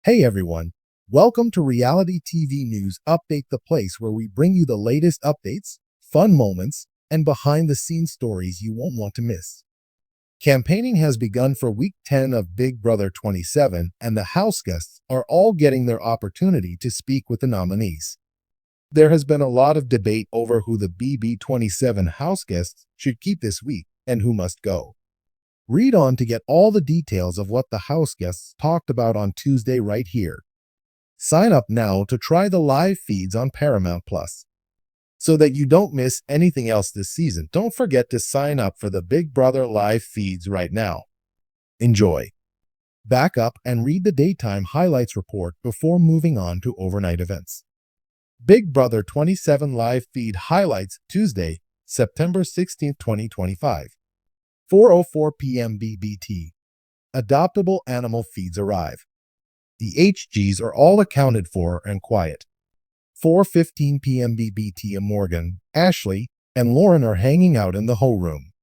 Hey everyone, welcome to Reality TV News Update, the place where we bring you the latest updates, fun moments, and behind the scenes stories you won't want to miss. Campaigning has begun for week 10 of Big Brother 27, and the house guests are all getting their opportunity to speak with the nominees. There has been a lot of debate over who the BB27 house guests should keep this week and who must go. Read on to get all the details of what the house guests talked about on Tuesday right here. Sign up now to try the live feeds on Paramount Plus. So that you don't miss anything else this season, don't forget to sign up for the Big Brother live feeds right now. Enjoy. Back up and read the daytime highlights report before moving on to overnight events. Big Brother 27 live feed highlights Tuesday, September 16, 2025. 4:04 p.m. BBT. Adoptable animal feeds arrive. The HGs are all accounted for and quiet. 4:15 p.m. BBT. Morgan, Ashley, and Lauren are hanging out in the whole room.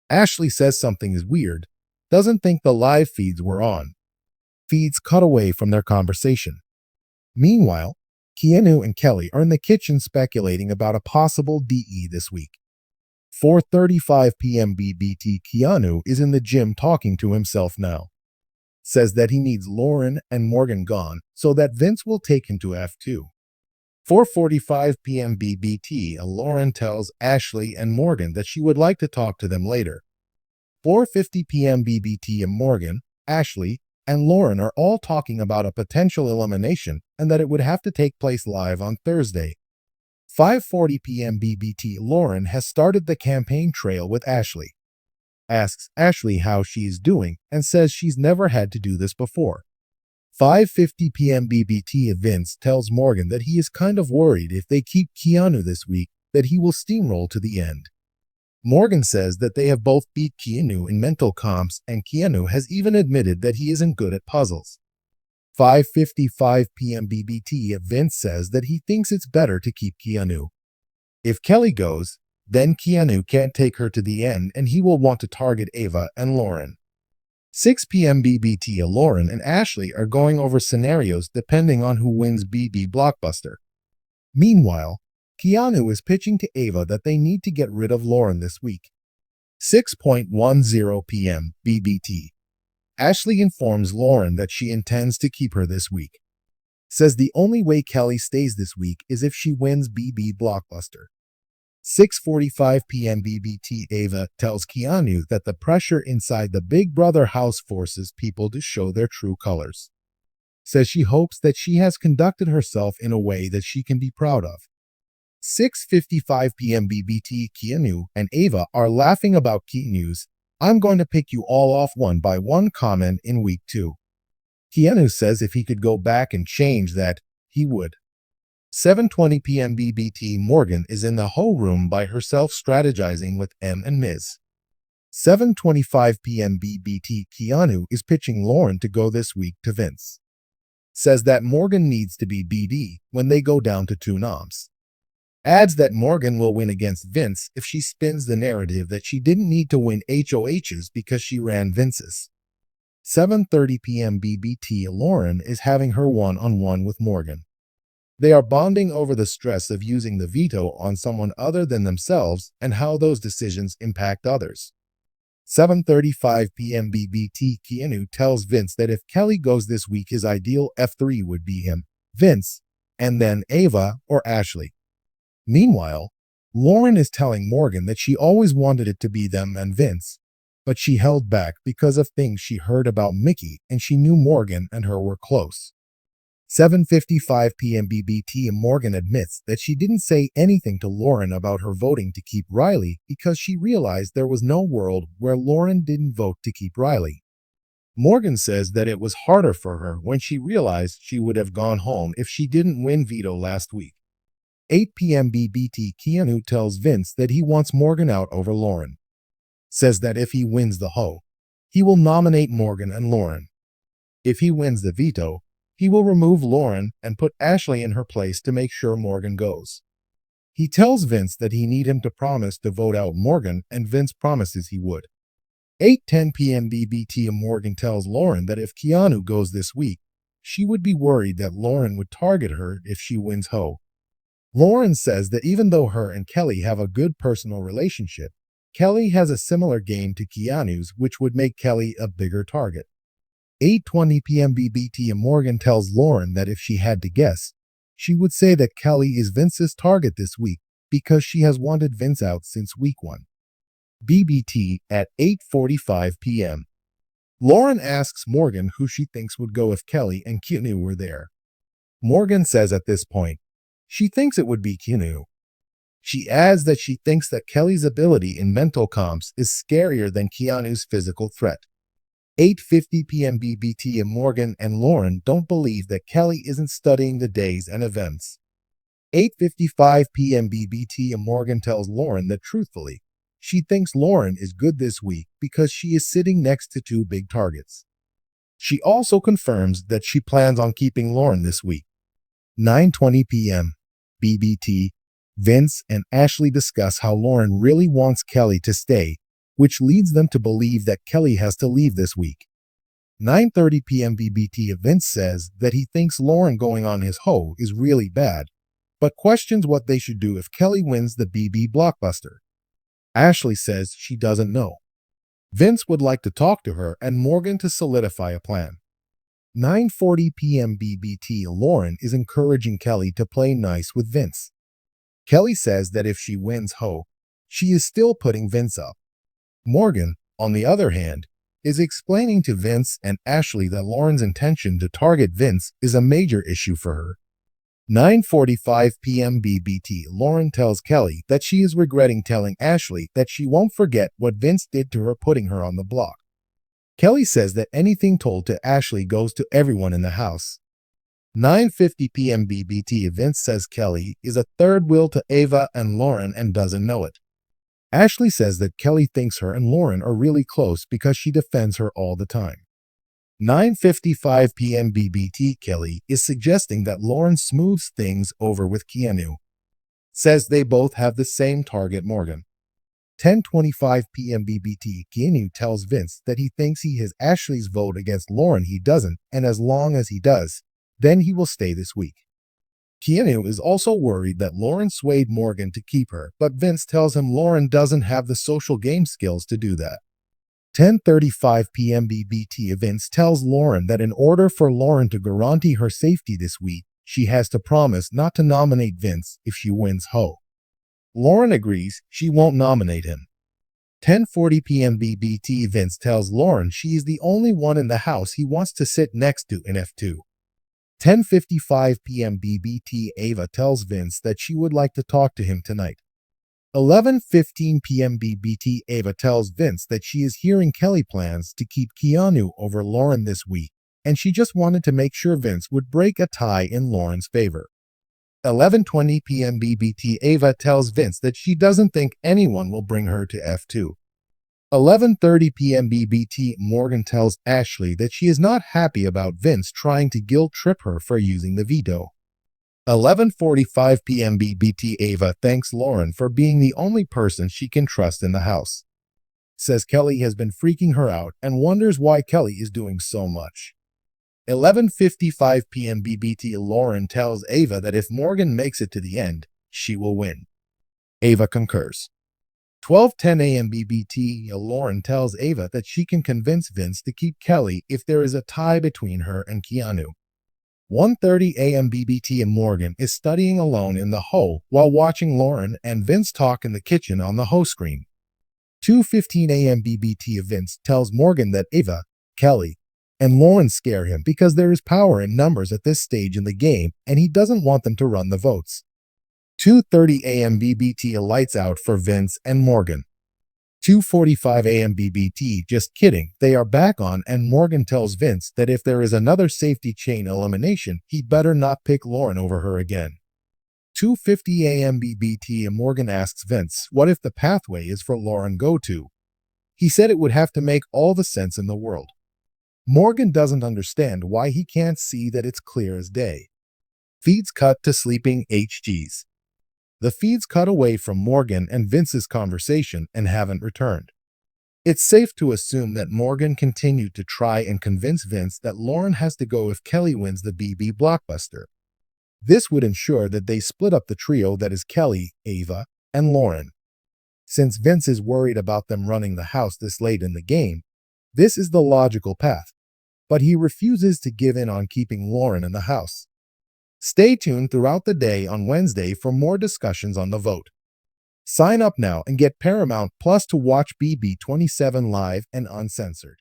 Ashley says something is weird, doesn't think the live feeds were on. Feeds cut away from their conversation. Meanwhile, Keanu and Kelly are in the kitchen speculating about a possible DE this week. 4:35 p.m. BBT. Keanu is in the gym talking to himself now. Says that he needs Lauren and Morgan gone so that Vince will take him to F2. 4:45 p.m. BBT. Lauren tells Ashley and Morgan that she would like to talk to them later. 4:50 p.m. BBT. Morgan, Ashley, and Lauren are all talking about a potential elimination and that it would have to take place live on Thursday. 5:40 p.m. BBT. Lauren has started the campaign trail with Ashley. Asks Ashley how she is doing and says she's never had to do this before. 5:50 p.m. BBT. Vince tells Morgan that he is kind of worried if they keep Keanu this week that he will steamroll to the end. Morgan says that they have both beat Keanu in mental comps and Keanu has even admitted that he isn't good at puzzles. 5:55 p.m. BBT. Vince says that he thinks it's better to keep Keanu. If Kelly goes, then Keanu can't take her to the end and he will want to target Ava and Lauren. 6 p.m. BBT. Lauren and Ashley are going over scenarios depending on who wins BB Blockbuster. Meanwhile, Keanu is pitching to Ava that they need to get rid of Lauren this week. 6:10 p.m. BBT. Ashley informs Lauren that she intends to keep her this week. Says the only way Kelly stays this week is if she wins BB Blockbuster. 6:45 p.m. BBT. Ava tells Keanu that the pressure inside the Big Brother house forces people to show their true colors. Says she hopes that she has conducted herself in a way that she can be proud of. 6:55 p.m. BBT. Keanu and Ava are laughing about Keanu's "I'm going to pick you all off one by one" comment in week 2. Keanu says if he could go back and change that, he would. 7:20 p.m. BBT. Morgan is in the whole room by herself strategizing with M and Miz. 7:25 p.m. BBT. Keanu is pitching Lauren to go this week to Vince. Says that Morgan needs to be BD when they go down to 2 noms. Adds that Morgan will win against Vince if she spins the narrative that she didn't need to win HOHs because she ran Vince's. 7:30 p.m. BBT. Lauren is having her one-on-one with Morgan. They are bonding over the stress of using the veto on someone other than themselves and how those decisions impact others. 7:35 p.m. BBT. Keanu tells Vince that if Kelly goes this week his ideal F3 would be him, Vince, and then Ava or Ashley. Meanwhile, Lauren is telling Morgan that she always wanted it to be them and Vince, but she held back because of things she heard about Mickey and she knew Morgan and her were close. 7:55 p.m. BBT. Morgan admits that she didn't say anything to Lauren about her voting to keep Riley because she realized there was no world where Lauren didn't vote to keep Riley. Morgan says that it was harder for her when she realized she would have gone home if she didn't win Veto last week. 8 p.m. BBT. Keanu tells Vince that he wants Morgan out over Lauren. Says that if he wins the Ho, he will nominate Morgan and Lauren. If he wins the Veto, he will remove Lauren and put Ashley in her place to make sure Morgan goes. He tells Vince that he need him to promise to vote out Morgan, and Vince promises he would. 8:10 p.m. BBT. Morgan tells Lauren that if Keanu goes this week, she would be worried that Lauren would target her if she wins Ho. Lauren says that even though her and Kelly have a good personal relationship, Kelly has a similar game to Keanu's, which would make Kelly a bigger target. 8:20 p.m. BBT and Morgan tells Lauren that if she had to guess, she would say that Kelly is Vince's target this week because she has wanted Vince out since week 1. BBT at 8:45 p.m. Lauren asks Morgan who she thinks would go if Kelly and Keanu were there. Morgan says at this point, she thinks it would be Keanu. She adds that she thinks that Kelly's ability in mental comps is scarier than Keanu's physical threat. 8:50 p.m. BBT and Morgan and Lauren don't believe that Kelly isn't studying the days and events. 8:55 p.m. BBT and Morgan tells Lauren that truthfully, she thinks Lauren is good this week because she is sitting next to 2 big targets. She also confirms that she plans on keeping Lauren this week. 9:20 p.m. BBT, Vince and Ashley discuss how Lauren really wants Kelly to stay, which leads them to believe that Kelly has to leave this week. 9:30 p.m. BBT, Vince says that he thinks Lauren going on his hoe is really bad, but questions what they should do if Kelly wins the BB blockbuster. Ashley says she doesn't know. Vince would like to talk to her and Morgan to solidify a plan. 9:40 p.m. BBT, Lauren is encouraging Kelly to play nice with Vince. Kelly says that if she wins Ho, she is still putting Vince up. Morgan, on the other hand, is explaining to Vince and Ashley that Lauren's intention to target Vince is a major issue for her. 9:45 p.m. BBT, Lauren tells Kelly that she is regretting telling Ashley that she won't forget what Vince did to her putting her on the block. Kelly says that anything told to Ashley goes to everyone in the house. 9:50 p.m. BBT, Vince says Kelly is a third wheel to Ava and Lauren and doesn't know it. Ashley says that Kelly thinks her and Lauren are really close because she defends her all the time. 9:55 p.m. BBT, Kelly is suggesting that Lauren smooths things over with Keanu. Says they both have the same target, Morgan. 10:25 p.m. BBT, Keanu tells Vince that he thinks he has Ashley's vote against Lauren. He doesn't, and as long as he does, then he will stay this week. Keanu is also worried that Lauren swayed Morgan to keep her, but Vince tells him Lauren doesn't have the social game skills to do that. 10:35 p.m. BBT, Vince tells Lauren that in order for Lauren to guarantee her safety this week, she has to promise not to nominate Vince if she wins Ho. Lauren agrees she won't nominate him. 10:40 p.m. BBT, Vince tells Lauren she is the only one in the house he wants to sit next to in F2. 10:55 p.m. BBT, Ava tells Vince that she would like to talk to him tonight. 11:15 p.m. BBT, Ava tells Vince that she is hearing Kelly plans to keep Keanu over Lauren this week, and she just wanted to make sure Vince would break a tie in Lauren's favor. 11:20 p.m. BBT, Ava tells Vince that she doesn't think anyone will bring her to F2. 11:30 p.m. BBT, Morgan tells Ashley that she is not happy about Vince trying to guilt trip her for using the veto. 11:45 p.m. BBT, Ava thanks Lauren for being the only person she can trust in the house. Says Kelly has been freaking her out and wonders why Kelly is doing so much. 11:55 p.m. BBT, Lauren tells Ava that if Morgan makes it to the end, she will win. Ava concurs. 12:10 a.m. BBT, Lauren tells Ava that she can convince Vince to keep Kelly if there is a tie between her and Keanu. 1:30 a.m. BBT, and Morgan is studying alone in the Ho while watching Lauren and Vince talk in the kitchen on the Ho screen. 2:15 a.m. BBT, Vince tells Morgan that Ava, Kelly, and Lauren scare him because there is power in numbers at this stage in the game and he doesn't want them to run the votes. 2:30 a.m. BBT, lights out for Vince and Morgan. 2:45 a.m. BBT, just kidding, they are back on and Morgan tells Vince that if there is another safety chain elimination, he better not pick Lauren over her again. 2:50 a.m. BBT, and Morgan asks Vince what if the pathway is for Lauren go to. He said it would have to make all the sense in the world. Morgan doesn't understand why he can't see that it's clear as day. Feeds cut to sleeping HGs. The feeds cut away from Morgan and Vince's conversation and haven't returned. It's safe to assume that Morgan continued to try and convince Vince that Lauren has to go if Kelly wins the BB blockbuster. This would ensure that they split up the trio that is Kelly, Ava, and Lauren. Since Vince is worried about them running the house this late in the game, this is the logical path, but he refuses to give in on keeping Lauren in the house. Stay tuned throughout the day on Wednesday for more discussions on the vote. Sign up now and get Paramount Plus to watch BB27 live and uncensored.